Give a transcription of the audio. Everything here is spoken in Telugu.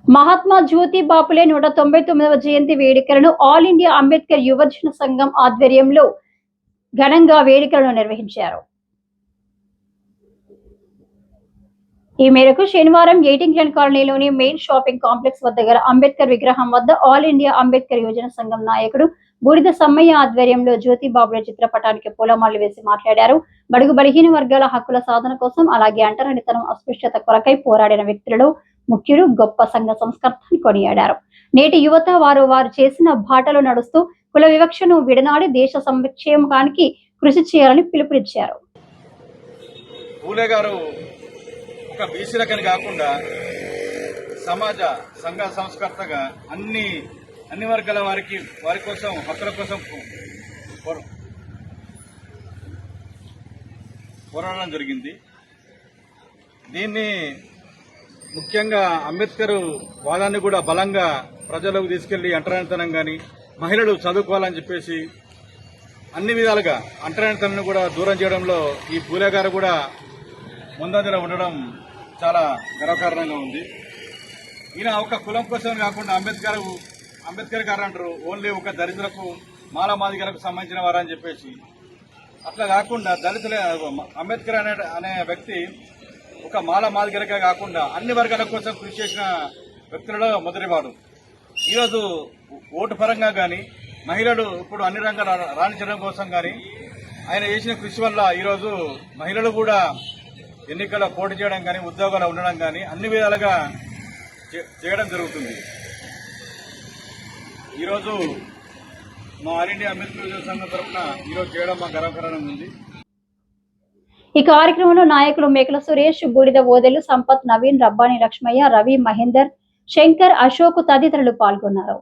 మహాత్మా జ్యోతి బాపులే 199వ జయంతి వేడుకలను ఆల్ ఇండియా అంబేద్కర్ యువజన సంఘం ఆధ్వర్యంలో ఘనంగా వేడుకలను నిర్వహించారు. ఈ మేరకు శనివారం ఎయిటింగ్లన్ కాలనీలోని మెయిన్ షాపింగ్ కాంప్లెక్స్ వద్ద గల అంబేద్కర్ విగ్రహం వద్ద ఆల్ ఇండియా అంబేద్కర్ యువజన సంఘం నాయకుడు బూడిద సమ్మయ్య ఆధ్వర్యంలో జ్యోతి బాపులే చిత్రపటానికి పూలమాలలు వేసి మాట్లాడారు. బడుగు బలహీన వర్గాల హక్కుల సాధన కోసం, అలాగే అంటరానితనం, అస్పృశ్యత కొరకై పోరాడిన వ్యక్తులలో ముఖ్యుడు, గొప్ప సంఘ సంస్కర్తని కొనియాడారు. నేటి యువత వారు చేసిన బాటలో నడుస్తూ కుల వివక్షను విడనాడి దేశ సంక్షేమానికి కృషి చేయాలని పిలుపునిచ్చారు. పూలే గారు ఒక బీసీలకని కాకుండా సమాజ సంఘ సంస్కర్తగా అన్ని వర్గాల వారి కోసం హక్కుల కోసం పోరాడడం జరిగింది. దీన్ని ముఖ్యంగా అంబేద్కర్ వాదాన్ని కూడా బలంగా ప్రజలకు తీసుకెళ్లి అంటరానితనం కానీ మహిళలు చదువుకోవాలని చెప్పేసి అన్ని విధాలుగా అంటరానితనాన్ని కూడా దూరం చేయడంలో ఈ పూలే గారు కూడా ముందంజలో ఉండడం చాలా గర్వకారణంగా ఉంది. ఈయన ఒక కులం కోసం కాకుండా అంబేద్కర్ గారు అంటారు ఓన్లీ ఒక దళితులకు మాలమాదిగలకు సంబంధించిన వారని చెప్పేసి, అట్లా కాకుండా దళితుల అంబేద్కర్ అనే వ్యక్తి ఒక మాలమాదిగలకే కాకుండా అన్ని వర్గాల కోసం కృషి చేసిన వ్యక్తులలో మొదటివాడు. ఈరోజు ఓటు పరంగా కానీ మహిళలు ఇప్పుడు అన్ని రంగాల రాణించడం కోసం కానీ ఆయన చేసిన కృషి వల్ల ఈరోజు మహిళలు కూడా ఎన్నికల్లో పోటీ చేయడం కానీ ఉద్యోగాలు ఉండడం కానీ అన్ని విధాలుగా చేయడం జరుగుతుంది. ఈరోజు మా ఆల్ ఇండియా అంబేద్కర్ యువజన సంఘం తరఫున ఈరోజు చేయడం మా గర్వకారణంగా ఉంది. ఈ కార్యక్రమంలో నాయకులు మేకల సురేష్, బూడిద ఓదెలు, సంపత్, నవీన్, రబ్బాని లక్ష్మయ్య, రవి, మహేందర్, శంకర్, అశోక్ తదితరులు పాల్గొన్నారు.